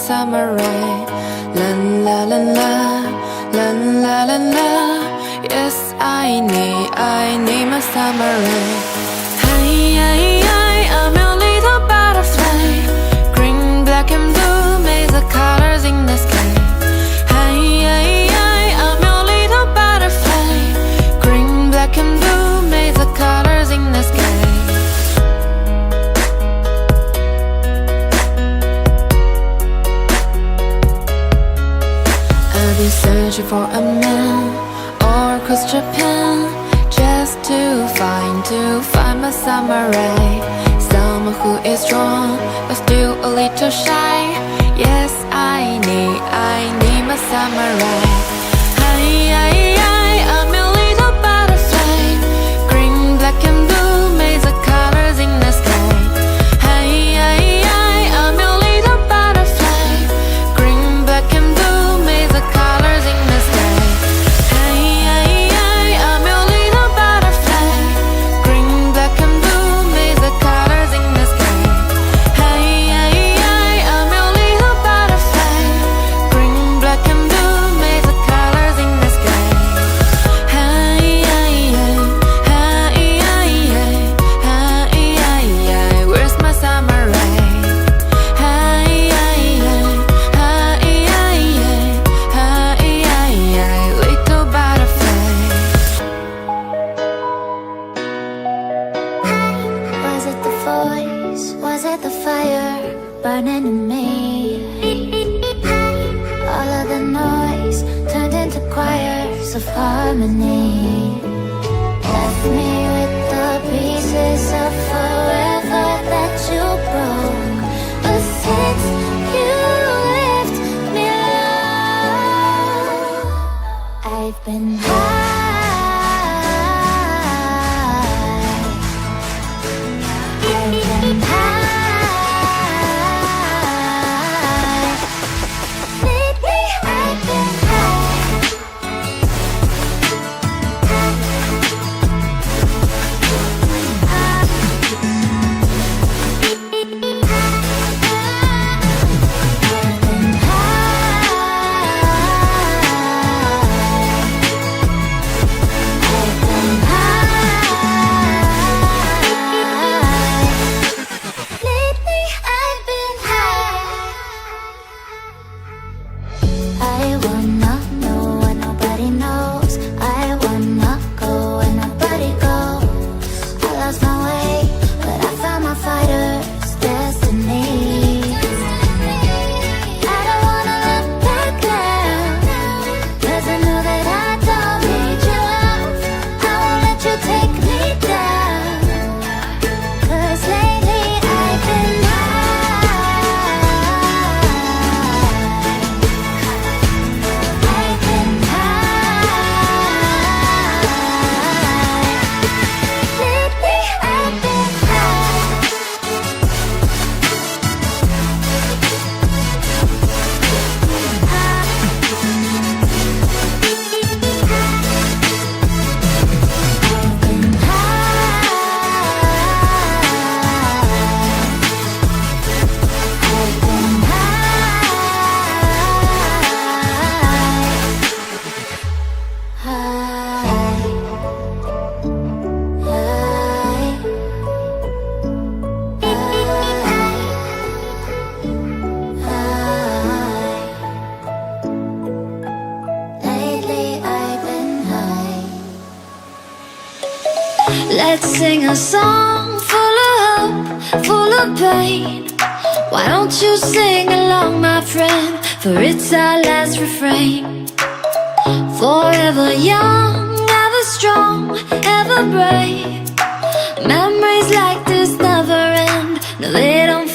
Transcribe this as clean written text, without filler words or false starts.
summer rain. La la la la, la la la la. Yes, I need my summer rain. Hey, hey, hey, I'm your little butterfly. Green, black and blue, make the colors in the sky. Hey, hey, hey, I'm your little butterfly. Green, black and blue, make the colors in the sky. I'll be searching for a man or across Japan, just to find my summer ray. Someone who is strong but still a little shy. Yes, I need my summer ray. Hey, hey, hey, I'm a little butterfly. Green, black and blue, make the colors in the sky. Hey, hey, hey, I'm a little butterfly. Green, black and blue, make the colors in the sky. Hey, hey, hey, I'm a little butterfly. Green, black and blue, make the colors in the sky. Hey, hey, hey, I'm a little butterfly. Green, black and blue, make the colors in the sky. Hey, hey, hey, hey, hey, hey, hey, hey, where's my summer rain? Hey, hey, hey, hey, hey, hey, hey, hey, little butterfly. Was it the voice? Was it the fire burning in me? All of the noise turned into choirs of harmony. Left me with the pieces of forever that you broke. But since you left me alone, I've been high. I wanna know what nobody knows. I wanna go where nobody goes. I lost my way, but I found my fighter's destiny. I don't wanna look back now, 'cause I know that I don't need your love. I won't let you take me down, 'cause lately I've been Let's sing a song full of hope, full of pain. Why don't you sing along, my friend? For it's our last refrain. Forever young, ever strong, ever brave. Memories like this never end. No, they don't